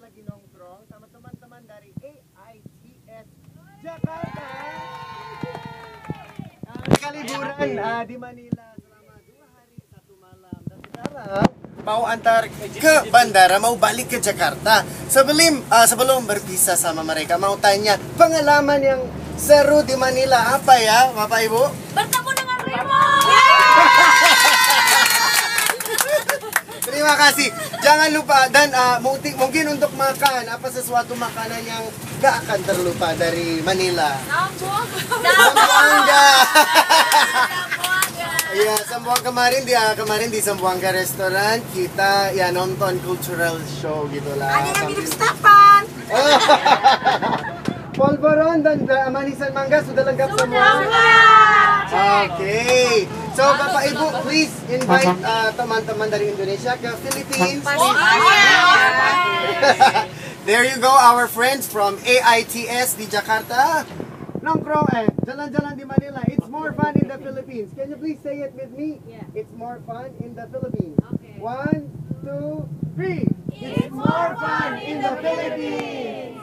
lagi nongkrong sama teman-teman dari AITS Jakarta. Mereka liburan di Manila selama 2 hari 1 malam. Dan sekarang mau antar ke bandara, mau balik ke Jakarta. Sebelum berpisah sama mereka, mau tanya pengalaman yang seru di Manila apa ya, Bapak Ibu? Bertemu dengan Remo. Terima kasih. Jangan lupa dan mungkin untuk makan sesuatu makanan yang gak akan terlupa dari Manila. Zamboanga. Iya, Zamboanga kemarin di Zamboanga Restoran kita ya nonton cultural show gitulah. Ada yang mirip Stefan. Polvoron dan manisan mangga sudah lengkap semua. Oke. So Bapak Ibu, please invite teman-teman dari Indonesia ke Philippines. There you go, our friends from AITS di Jakarta. Nongkrong jalan-jalan di Manila. It's more fun in the Philippines. Can you please say it with me? Yeah. It's more fun in the Philippines. Okay. 1, 2, 3. It's more fun in the Philippines.